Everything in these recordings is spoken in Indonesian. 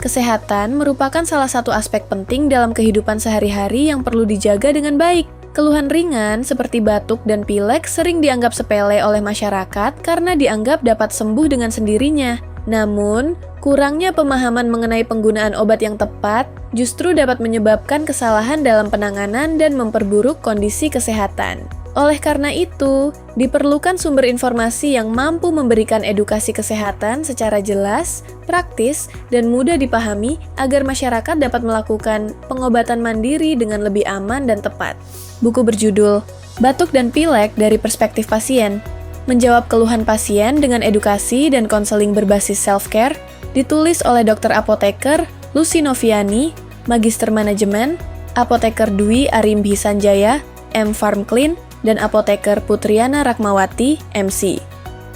Kesehatan merupakan salah satu aspek penting dalam kehidupan sehari-hari yang perlu dijaga dengan baik. Keluhan ringan seperti batuk dan pilek sering dianggap sepele oleh masyarakat karena dianggap dapat sembuh dengan sendirinya. Namun, kurangnya pemahaman mengenai penggunaan obat yang tepat justru dapat menyebabkan kesalahan dalam penanganan dan memperburuk kondisi kesehatan. Oleh karena itu, diperlukan sumber informasi yang mampu memberikan edukasi kesehatan secara jelas, praktis, dan mudah dipahami agar masyarakat dapat melakukan pengobatan mandiri dengan lebih aman dan tepat. Buku berjudul Batuk dan Pilek dari Perspektif Pasien menjawab keluhan pasien dengan edukasi dan konseling berbasis self-care, ditulis oleh Dr. Apoteker Lucy Noviani, Magister Manajemen, Apoteker Dwi Arimbi Sanjaya, M. Farm Clean, dan Apoteker Putriana Rakmawati, MC.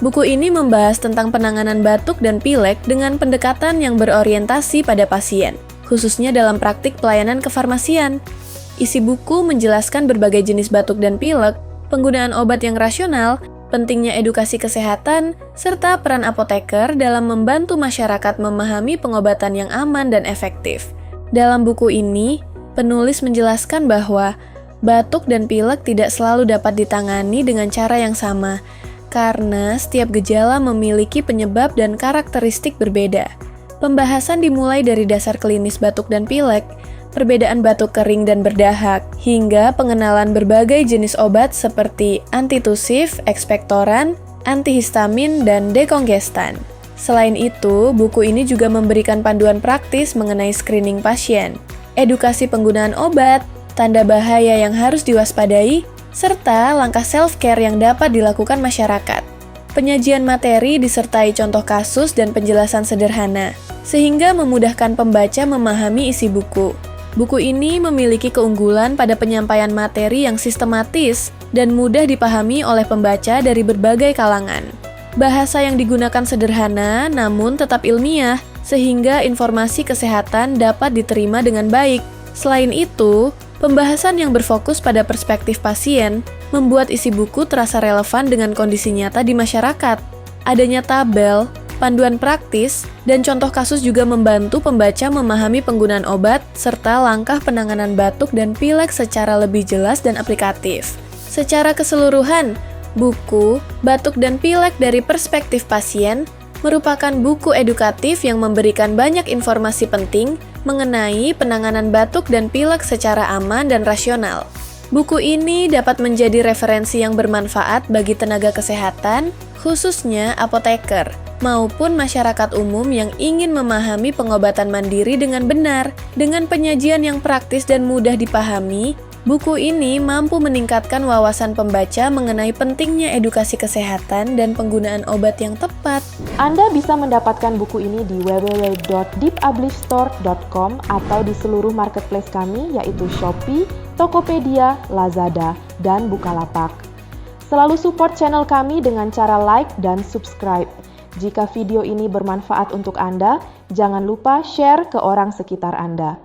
Buku ini membahas tentang penanganan batuk dan pilek dengan pendekatan yang berorientasi pada pasien, khususnya dalam praktik pelayanan kefarmasian. Isi buku menjelaskan berbagai jenis batuk dan pilek, penggunaan obat yang rasional, pentingnya edukasi kesehatan, serta peran apoteker dalam membantu masyarakat memahami pengobatan yang aman dan efektif. Dalam buku ini, penulis menjelaskan bahwa batuk dan pilek tidak selalu dapat ditangani dengan cara yang sama, karena setiap gejala memiliki penyebab dan karakteristik berbeda. Pembahasan dimulai dari dasar klinis batuk dan pilek, perbedaan batuk kering dan berdahak, hingga pengenalan berbagai jenis obat seperti antitusif, ekspektoran, antihistamin, dan dekongestan. Selain itu, buku ini juga memberikan panduan praktis mengenai screening pasien, edukasi penggunaan obat, tanda bahaya yang harus diwaspadai, serta langkah self-care yang dapat dilakukan masyarakat. Penyajian materi disertai contoh kasus dan penjelasan sederhana, sehingga memudahkan pembaca memahami isi buku. Buku ini memiliki keunggulan pada penyampaian materi yang sistematis dan mudah dipahami oleh pembaca dari berbagai kalangan. Bahasa yang digunakan sederhana namun tetap ilmiah, sehingga informasi kesehatan dapat diterima dengan baik. Selain itu, pembahasan yang berfokus pada perspektif pasien membuat isi buku terasa relevan dengan kondisi nyata di masyarakat. Adanya tabel, panduan praktis, dan contoh kasus juga membantu pembaca memahami penggunaan obat serta langkah penanganan batuk dan pilek secara lebih jelas dan aplikatif. Secara keseluruhan, buku Batuk dan Pilek dari Perspektif Pasien merupakan buku edukatif yang memberikan banyak informasi penting mengenai penanganan batuk dan pilek secara aman dan rasional. Buku ini dapat menjadi referensi yang bermanfaat bagi tenaga kesehatan, khususnya apoteker, maupun masyarakat umum yang ingin memahami pengobatan mandiri dengan benar. Dengan penyajian yang praktis dan mudah dipahami, buku ini mampu meningkatkan wawasan pembaca mengenai pentingnya edukasi kesehatan dan penggunaan obat yang tepat. Anda bisa mendapatkan buku ini di www.deepublishstore.com atau di seluruh marketplace kami yaitu Shopee, Tokopedia, Lazada, dan Bukalapak. Selalu support channel kami dengan cara like dan subscribe. Jika video ini bermanfaat untuk Anda, jangan lupa share ke orang sekitar Anda.